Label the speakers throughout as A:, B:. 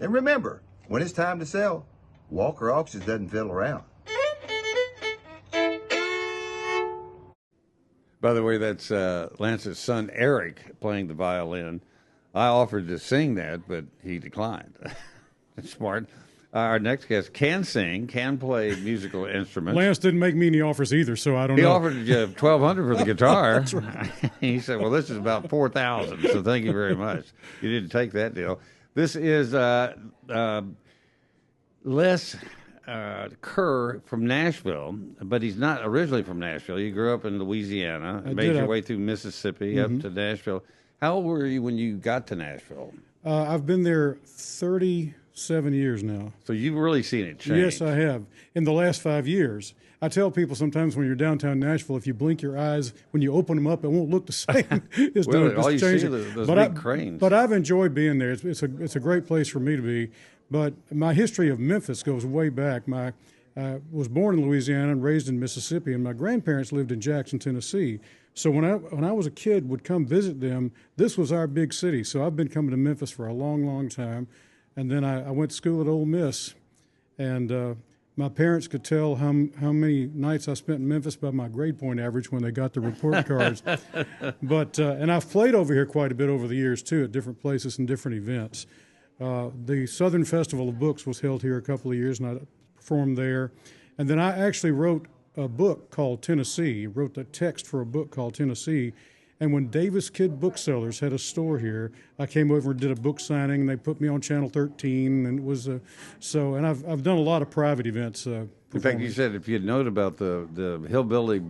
A: And remember, when it's time to sell, Walker Auctions doesn't fiddle around.
B: By the way, that's Lance's son, Eric, playing the violin. I offered to sing that, but he declined. Smart. Our next guest can sing, can play musical instruments.
C: Lance didn't make me any offers either, so I don't know.
B: He offered you $1,200 for the guitar.
C: That's right.
B: He said, well, this is about $4,000, so thank you very much. You didn't take that deal. This is Les Kerr from Nashville, but he's not originally from Nashville. You grew up in Louisiana, made your way through Mississippi up to Nashville. How old were you when you got to Nashville?
C: I've been there 37 years now.
B: So you've really seen it change.
C: Yes, I have. In the last 5 years. I tell people sometimes when you're downtown Nashville, if you blink your eyes, when you open them up, it won't look the same. It's
B: all you
C: changing.
B: see are those big cranes.
C: But I've enjoyed being there. It's a great place for me to be. But my history of Memphis goes way back. I was born in Louisiana and raised in Mississippi, and my grandparents lived in Jackson, Tennessee. So when I was a kid, would come visit them. This was our big city. So I've been coming to Memphis for a long, long time. And then I went to school at Ole Miss, and my parents could tell how many nights I spent in Memphis by my grade point average when they got the report cards. But and I've played over here quite a bit over the years too, at different places and different events. The Southern Festival of Books was held here a couple of years, and I performed there. And then I actually wrote a book called Tennessee, wrote the text for a book called Tennessee. And when Davis Kid Booksellers had a store here, I came over and did a book signing, and they put me on Channel 13, and it was and I've done a lot of private events.
B: In fact, you said if you'd known about the Hillbilly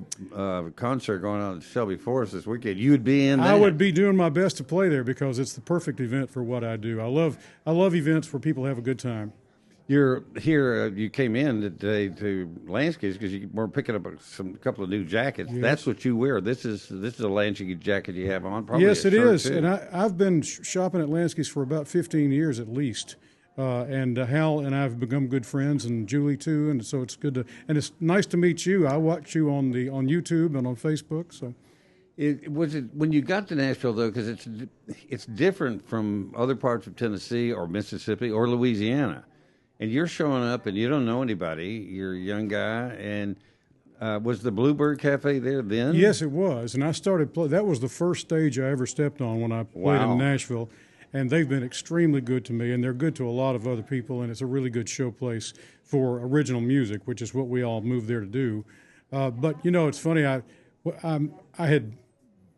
B: concert going on at Shelby Forest this weekend, you would be in there.
C: I would be doing my best to play there because it's the perfect event for what I do. I love events where people have a good time.
B: You're here. You came in today to Landscapes because you were picking up a couple of new jackets. Yes. That's what you wear. This is a Landscape jacket you have on. Probably
C: yes, it is.
B: Too.
C: And I've been shopping at Landscapes for about 15 years at least. And Hal and I have become good friends, and Julie too. And so it's good and it's nice to meet you. I watch you on YouTube and on Facebook. So.
B: Was it when you got to Nashville though? Because it's different from other parts of Tennessee or Mississippi or Louisiana. And you're showing up, and you don't know anybody. You're a young guy, and was the Bluebird Cafe there then?
C: Yes, it was. And I started that was the first stage I ever stepped on when I played in Nashville. And they've been extremely good to me, and they're good to a lot of other people, and it's a really good show place for original music, which is what we all moved there to do. But, it's funny. I had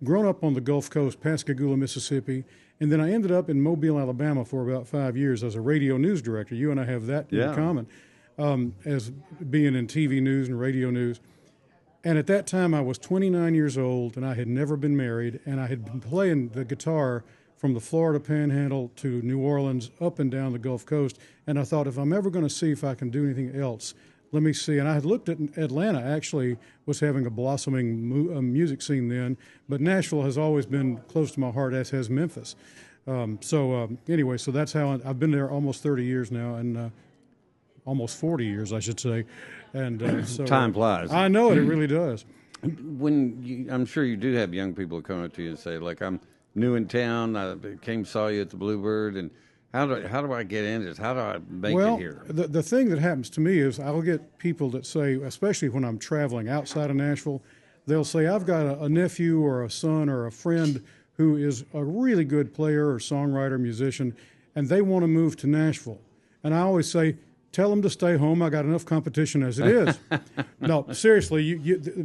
C: grown up on the Gulf Coast, Pascagoula, Mississippi, and then I ended up in Mobile, Alabama for about 5 years as a radio news director. You and I have that in common, as being in TV news and radio news. And at that time, I was 29 years old, and I had never been married, and I had been playing the guitar from the Florida Panhandle to New Orleans, up and down the Gulf Coast. And I thought, if I'm ever going to see if I can do anything else, let me see. And I had looked at Atlanta, actually was having a blossoming music scene then, but Nashville has always been close to my heart, as has Memphis. Anyway, so that's how I've been there almost 30 years now, and almost 40 years, I should say. And so
B: time flies.
C: I know it really does.
B: I'm sure you do have young people come up to you and say, like, I'm new in town, I saw you at the Bluebird, and how do I get in this? How do I make it here?
C: Well, the thing that happens to me is I'll get people that say, especially when I'm traveling outside of Nashville, they'll say, I've got a nephew or a son or a friend who is a really good player or songwriter, musician, and they want to move to Nashville. And I always say, tell them to stay home. I got enough competition as it is. No, seriously,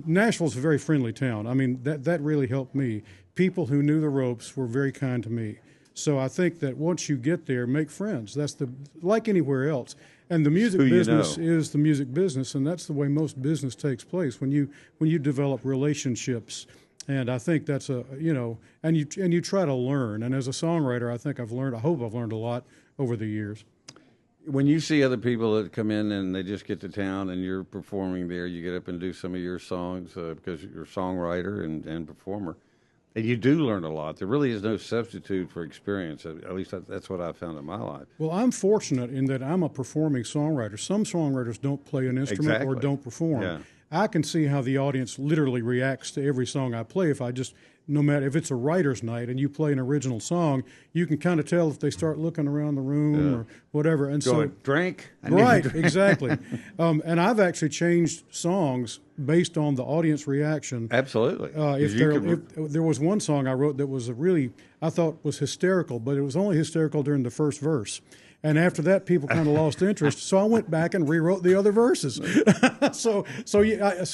C: Nashville's a very friendly town. I mean, that really helped me. People who knew the ropes were very kind to me. So I think that once you get there, make friends. That's like anywhere else. And the music business is the music business, and that's the way most business takes place, when you develop relationships. And I think that's and you try to learn. And as a songwriter, I hope I've learned a lot over the years.
B: When you see other people that come in and they just get to town and you're performing there, you get up and do some of your songs because you're a songwriter and performer. And you do learn a lot. There really is no substitute for experience. At least that's what I've found in my life.
C: Well, I'm fortunate in that I'm a performing songwriter. Some songwriters don't play an instrument or don't perform. Yeah. I can see how the audience literally reacts to every song I play if I just no matter if it's a writer's night and you play an original song, you can kind of tell if they start looking around the room or whatever. And
B: drink.
C: Right, exactly. And I've actually changed songs based on the audience reaction.
B: Absolutely.
C: If there was one song I wrote that was I thought was hysterical, but it was only hysterical during the first verse. And after that, people kind of lost interest. So I went back and rewrote the other verses. So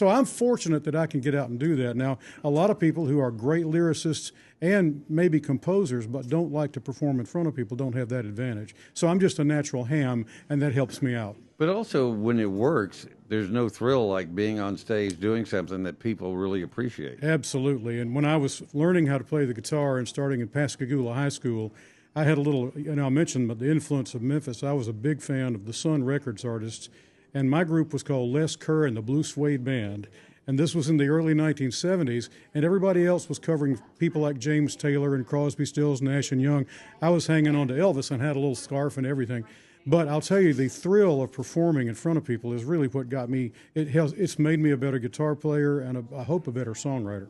C: I'm fortunate that I can get out and do that. Now, a lot of people who are great lyricists and maybe composers but don't like to perform in front of people don't have that advantage. So I'm just a natural ham, and that helps me out.
B: But also, when it works, there's no thrill like being on stage doing something that people really appreciate.
C: Absolutely. And when I was learning how to play the guitar and starting in Pascagoula High School, I had a little, I mentioned the influence of Memphis. I was a big fan of the Sun Records artists, and my group was called Les Kerr and the Blue Suede Band. And this was in the early 1970s, and everybody else was covering people like James Taylor and Crosby, Stills, Nash and Young. I was hanging on to Elvis and had a little scarf and everything. But I'll tell you, the thrill of performing in front of people is really what got me. It's made me a better guitar player and I hope a better songwriter.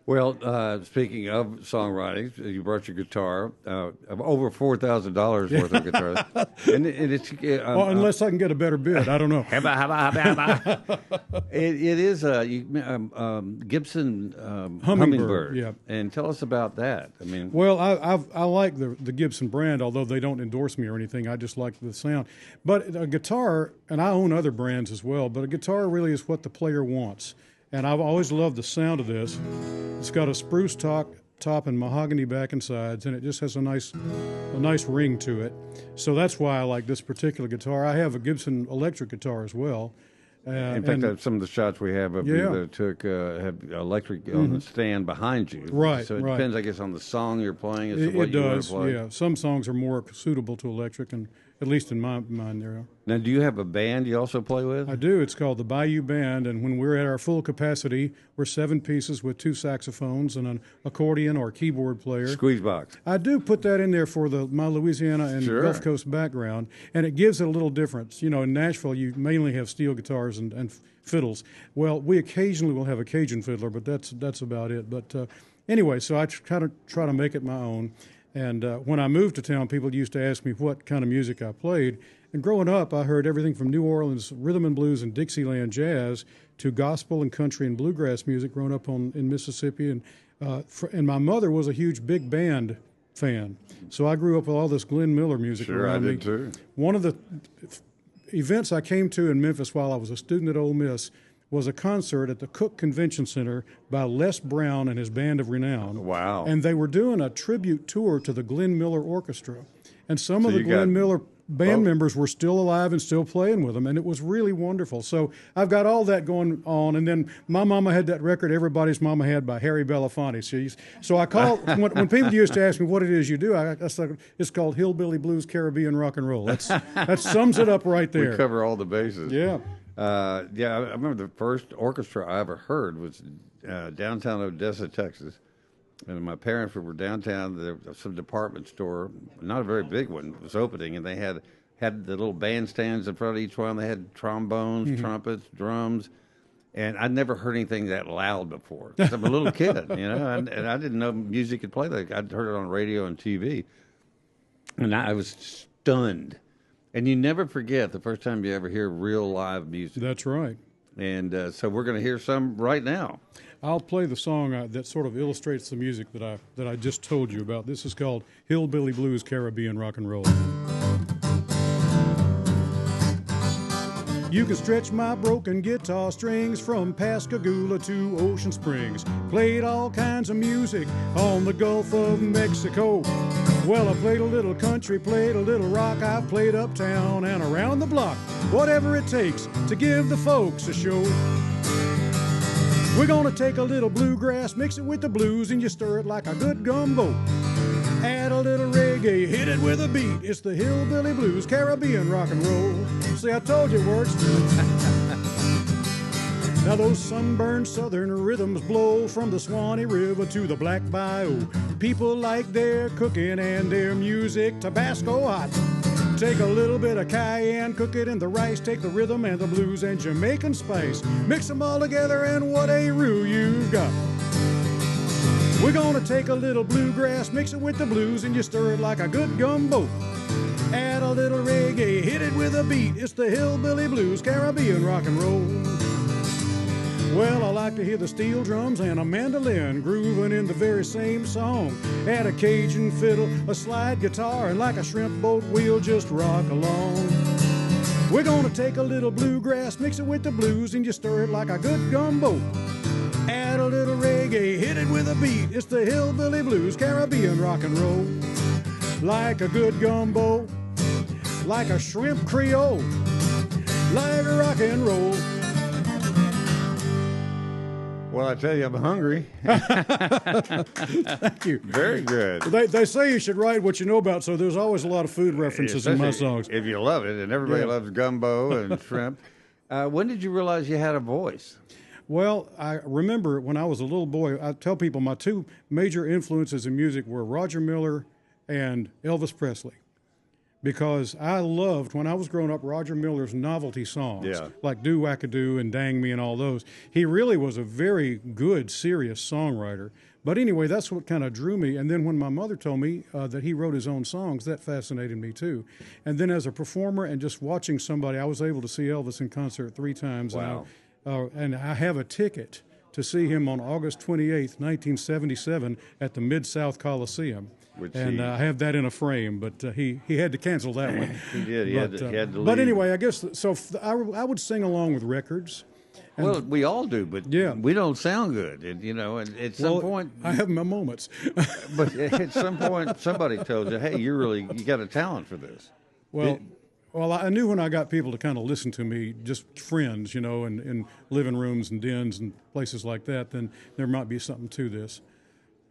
B: Well, speaking of songwriting, you brought your guitar, over $4,000 worth of guitars, and it's
C: unless I can get a better bid, I don't know.
B: It is a Gibson Hummingbird.
C: Yeah.
B: And tell us about that. I mean,
C: well, I like the Gibson brand, although they don't endorse me or anything. I just like the sound. But a guitar, and I own other brands as well. But a guitar really is what the player wants. And I've always loved the sound of this. It's got a spruce top and mahogany back and sides, and it just has a nice ring to it. So that's why I like this particular guitar. I have a Gibson electric guitar as well.
B: In fact, some of the shots we have of you that took have electric on the stand behind you.
C: Right.
B: So it depends, I guess, on the song you're playing as to what
C: it
B: you
C: does,
B: want to play.
C: Yeah. Some songs are more suitable to electric, and at least in my mind there.
B: Now, do you have a band you also play with?
C: I do. It's called the Bayou Band, and when we're at our full capacity, we're 7 pieces with 2 saxophones and an accordion or keyboard player.
B: Squeeze box.
C: I do put that in there for my Louisiana and Gulf Coast background, and it gives it a little difference. You know, in Nashville, you mainly have steel guitars and fiddles. Well, we occasionally will have a Cajun fiddler, but that's about it. But anyway, so I kind of try to make it my own. And when I moved to town, people used to ask me what kind of music I played. And growing up, I heard everything from New Orleans rhythm and blues and Dixieland jazz to gospel and country and bluegrass music growing up in Mississippi. And my mother was a huge big band fan. So I grew up with all this Glenn Miller music around me.
B: Sure, I did too.
C: One of the events I came to in Memphis while I was a student at Ole Miss was a concert at the Cook Convention Center by Les Brown and his Band of Renown.
B: Wow.
C: And they were doing a tribute tour to the Glenn Miller Orchestra. And some of the Glenn Miller band members were still alive and still playing with them, and it was really wonderful. So I've got all that going on. And then my mama had that record Everybody's Mama Had by Harry Belafonte. So I call, when people used to ask me what it is you do, I said, it's called Hillbilly Blues, Caribbean Rock and Roll. That sums it up right there.
B: We cover all the bases.
C: Yeah.
B: I remember the first orchestra I ever heard was downtown Odessa, Texas. And my parents were downtown. There was some department store, not a very big one, was opening, and they had the little bandstands in front of each one. They had trombones, trumpets, drums, and I'd never heard anything that loud before. 'Cause I'm a little kid, and I didn't know music could play like I'd heard it on radio and TV, and I was stunned. And you never forget the first time you ever hear real live music.
C: That's right.
B: And so we're going to hear some right now.
C: I'll play the song that sort of illustrates the music that I just told you about. This is called Hillbilly Blues, Caribbean Rock and Roll. You can stretch my broken guitar strings from Pascagoula to Ocean Springs. Played all kinds of music on the Gulf of Mexico. Well, I played a little country, played a little rock. I played uptown and around the block. Whatever it takes to give the folks a show. We're gonna take a little bluegrass, mix it with the blues, and you stir it like a good gumbo. Add a little reggae, hit it with a beat. It's the Hillbilly Blues, Caribbean Rock and Roll. See, I told you it works. Now those sunburned southern rhythms blow from the Swanee River to the Black Bayou. People like their cooking and their music Tabasco hot. Take a little bit of cayenne, cook it in the rice, take the rhythm and the blues and Jamaican spice. Mix them all together and what a roux you've got. We're gonna take a little bluegrass, mix it with the blues, and you stir it like a good gumbo. Add a little reggae, hit it with a beat. It's the hillbilly blues, Caribbean rock and roll. Well, I like to hear the steel drums and a mandolin grooving in the very same song. Add a Cajun fiddle, a slide guitar, and like a shrimp boat, we'll just rock along. We're gonna take a little bluegrass, mix it with the blues, and you stir it like a good gumbo. Add a little reggae, hit it with a beat. It's the hillbilly blues, Caribbean rock and roll. Like a good gumbo, like a shrimp creole, like a rock and roll.
B: Well, I tell you, I'm hungry.
C: Thank you.
B: Very good.
C: They say you should write what you know about, so there's always a lot of food references in my songs.
B: If you love it, and everybody loves gumbo and shrimp. When did you realize you had a voice?
C: Well, I remember when I was a little boy, I tell people my two major influences in music were Roger Miller and Elvis Presley. Because I loved, when I was growing up, Roger Miller's novelty songs, like Do Wackadoo and Dang Me and all those. He really was a very good, serious songwriter. But anyway, that's what kind of drew me. And then when my mother told me that he wrote his own songs, that fascinated me too. And then as a performer and just watching somebody, I was able to see Elvis in concert 3 times.
B: Wow.
C: And I have a ticket to see him on August 28th, 1977 at the Mid-South Coliseum. I have that in a frame, but he had to cancel that one.
B: He did. He had to leave.
C: But anyway, I guess, so I would sing along with records.
B: Well, we all do, but we don't sound good. And, and at some point...
C: I have my moments.
B: But at some point, somebody told you, hey, you got a talent for this.
C: Well, I knew when I got people to kind of listen to me, just friends, in living rooms and dens and places like that, then there might be something to this.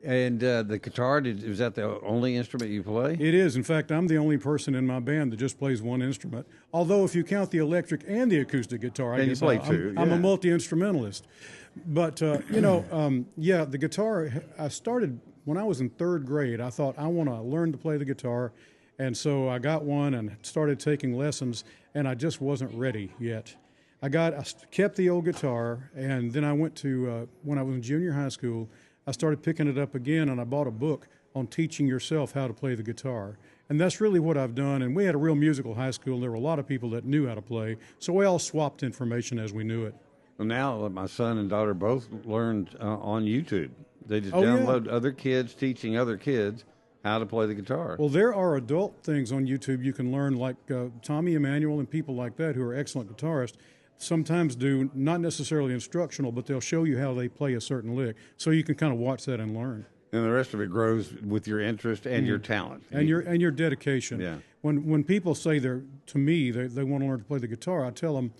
B: And the guitar, is that the only instrument you play?
C: It is. In fact, I'm the only person in my band that just plays one instrument. Although if you count the electric and the acoustic guitar, I guess
B: you play two.
C: I'm a multi-instrumentalist. But, the guitar, I started when I was in 3rd grade. I thought, I want to learn to play the guitar. And so I got one and started taking lessons, and I just wasn't ready yet. I kept the old guitar, and then I went to, when I was in junior high school, I started picking it up again, and I bought a book on teaching yourself how to play the guitar. And that's really what I've done. And we had a real musical high school. There were a lot of people that knew how to play. So we all swapped information as we knew it.
B: Well, now my son and daughter both learned on YouTube. They just download other kids teaching other kids how to play the guitar.
C: Well, there are adult things on YouTube you can learn, like Tommy Emmanuel and people like that who are excellent guitarists. Sometimes do, not necessarily instructional, but they'll show you how they play a certain lick. So you can kind of watch that and learn.
B: And the rest of it grows with your interest and your talent.
C: And your dedication.
B: Yeah.
C: When people say they want to learn to play the guitar, I tell them,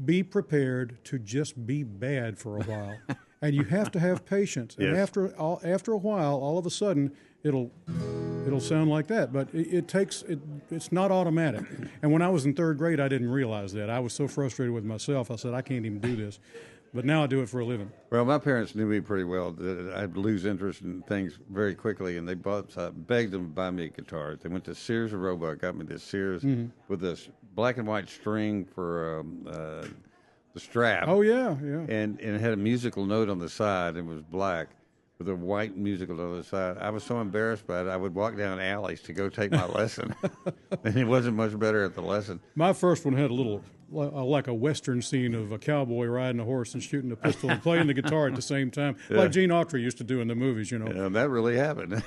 C: be prepared to just be bad for a while. And you have to have patience. And after a while, all of a sudden, it'll sound like that, but it's not automatic. And when I was in 3rd grade, I didn't realize that. I was so frustrated with myself, I said, I can't even do this. But now I do it for a living.
B: Well, my parents knew me pretty well. That I'd lose interest in things very quickly, and so I begged them to buy me a guitar. They went to Sears and Roebuck, got me this Sears with this black and white string for the strap.
C: Oh, yeah.
B: And it had a musical note on the side, and it was black, with a white musical on the side. I was so embarrassed by it, I would walk down alleys to go take my lesson. And it wasn't much better at the lesson.
C: My first one had a little, like a Western scene of a cowboy riding a horse and shooting a pistol and playing the guitar at the same time, like Gene Autry used to do in the movies,
B: Yeah, that really happened.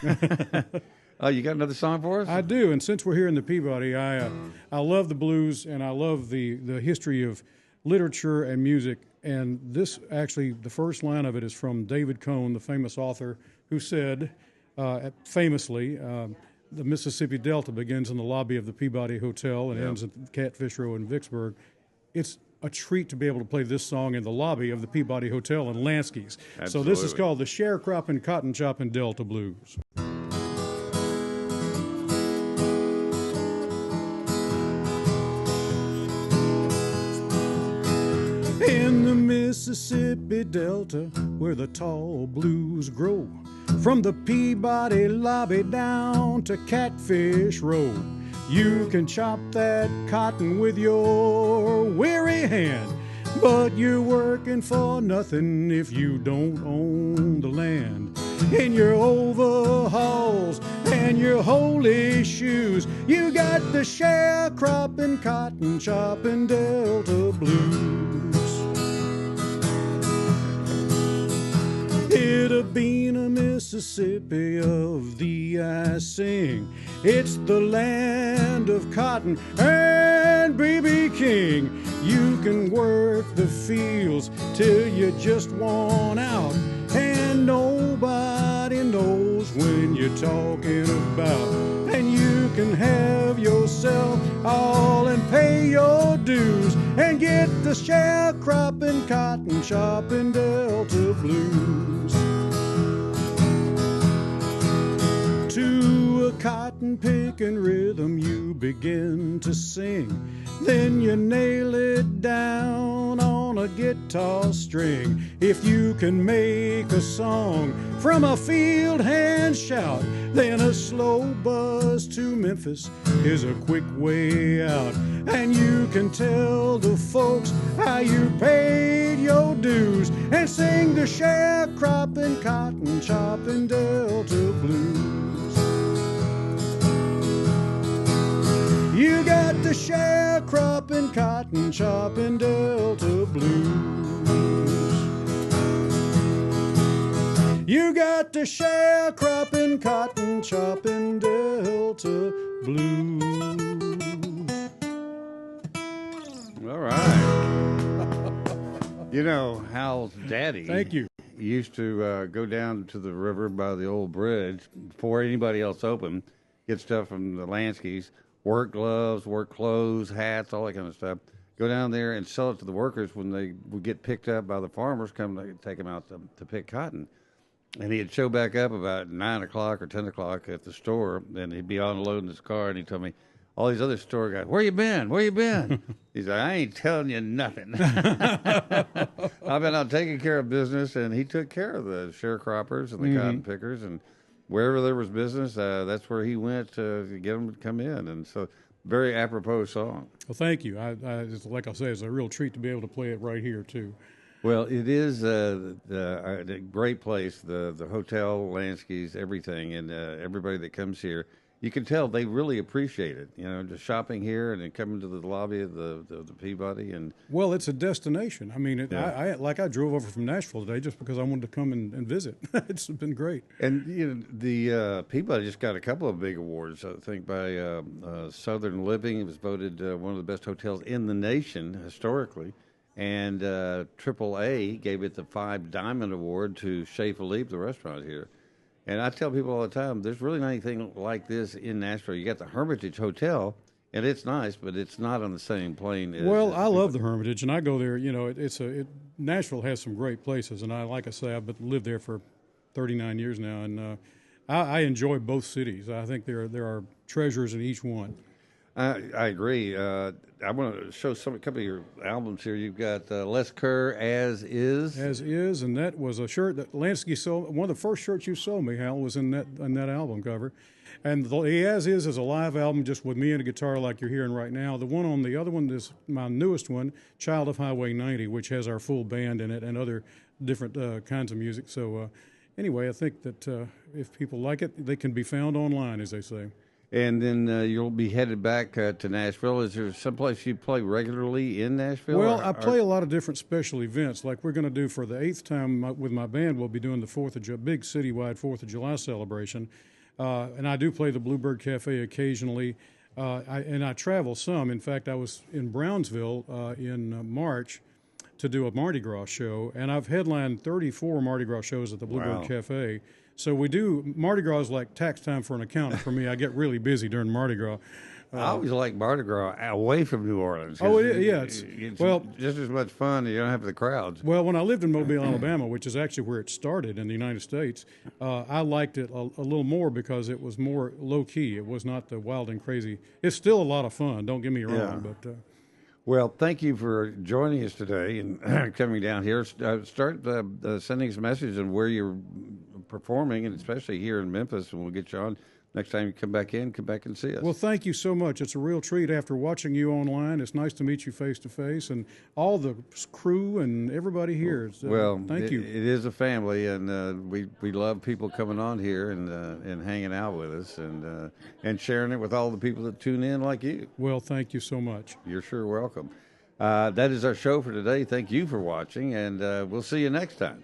B: Oh, you got another song for us?
C: I do, and since we're here in the Peabody, I love the blues, and I love the history of literature and music. And this, actually, the first line of it is from David Cohn, the famous author, who said, famously, the Mississippi Delta begins in the lobby of the Peabody Hotel and ends at Catfish Row in Vicksburg. It's a treat to be able to play this song in the lobby of the Peabody Hotel in Lansky's.
B: Absolutely.
C: So this is called the Sharecropping Cotton Chopping Delta Blues. In the Mississippi Delta, where the tall blues grow, from the Peabody lobby down to Catfish Row, you can chop that cotton with your weary hand, but you're working for nothing if you don't own the land. in your overalls and your holy shoes. You got the sharecropping, cotton chopping Delta blues. It have been a Mississippi of thee I sing. It's the land of cotton and B.B. King. You can work the fields till you just worn out, and nobody knows when you're talking about. And you can have yourself all and pay your dues and get the sharecropping, cotton chopping Delta blues. To a cotton picking rhythm you begin to sing, then you nail it down on a guitar string. If you can make a song from a field hand shout, then a slow buzz to Memphis is a quick way out. And you can tell the folks how you paid your dues and sing the sharecropping, cotton chopping Delta blues. You got the sharecropping, cotton chopping Delta blues. You got the sharecropping, cotton chopping Delta blues.
B: All right. You know, Hal's daddy.
C: Thank you.
B: Used to go down to the river by the old bridge before anybody else opened, get stuff from the Lanskys, work gloves, work clothes, hats, all that kind of stuff. Go down there and sell it to the workers when they would get picked up by the farmers, come to take them out to pick cotton. And he'd show back up about 9 o'clock or 10 o'clock at the store, and he'd be unloading his car, and he told me, all these other store guys, where you been? Where you been? He's like, I ain't telling you nothing. I've been out taking care of business, and he took care of the sharecroppers and the cotton pickers, and wherever there was business, that's where he went to get them to come in. And so, very apropos song.
C: Well, thank you. It's, like I say, it's a real treat to be able to play it right here, too.
B: Well, it is a great place, the hotel, Lanskys, everything, and everybody that comes here. You can tell they really appreciate it, you know, just shopping here and then coming to the lobby of the Peabody. And
C: well, it's a destination. I mean, I drove over from Nashville today just because I wanted to come and visit. It's been great.
B: And, you know, the Peabody just got a couple of big awards, I think, by Southern Living. It was voted one of the best hotels in the nation historically. And AAA gave it the 5 Diamond Award to Chez Philippe, the restaurant here. And I tell people all the time, there's really not anything like this in Nashville. You got the Hermitage Hotel, and it's nice, but it's not on the same plane.
C: Well, I love the Hermitage, and I go there. You know, Nashville has some great places, and like I say, I've lived there for 39 years now, and I enjoy both cities. I think there are treasures in each one.
B: I agree. I want to show a couple of your albums here. You've got Les Kerr, As Is.
C: As Is, and that was a shirt that Lansky sold. One of the first shirts you sold me, Hal, was in that album cover. And the As Is a live album just with me and a guitar like you're hearing right now. The one on the other one is my newest one, Child of Highway 90, which has our full band in it and other different kinds of music. So anyway, I think that if people like it, they can be found online, as they say.
B: And then you'll be headed back to Nashville. Is there someplace you play regularly in Nashville?
C: Well, I play a lot of different special events. Like we're going to do for the 8th time with my band, we'll be doing the big citywide 4th of July celebration. And I do play the Bluebird Cafe occasionally. And I travel some. In fact, I was in Brownsville in March to do a Mardi Gras show. And I've headlined 34 Mardi Gras shows at the Bluebird Cafe. So we do, Mardi Gras is like tax time for an accountant for me. I get really busy during Mardi Gras.
B: I always like Mardi Gras away from New Orleans.
C: Oh, yeah. It's
B: just as much fun. You don't have the crowds.
C: Well, when I lived in Mobile, Alabama, which is actually where it started in the United States, I liked it a little more because it was more low-key. It was not the wild and crazy. It's still a lot of fun, don't get me wrong. But
B: well, thank you for joining us today and coming down here. Start sending us messages on where you're performing, and especially here in Memphis, and we'll get you on. next time you come back and see us.
C: Well, thank you so much. It's a real treat after watching you online. It's nice to meet you face to face, and all the crew and everybody here. Thank you.
B: It is a family, and we love people coming on here and hanging out with us and sharing it with all the people that tune in like you.
C: Well, thank you so much.
B: You're sure welcome. That is our show for today. Thank you for watching, and we'll see you next time.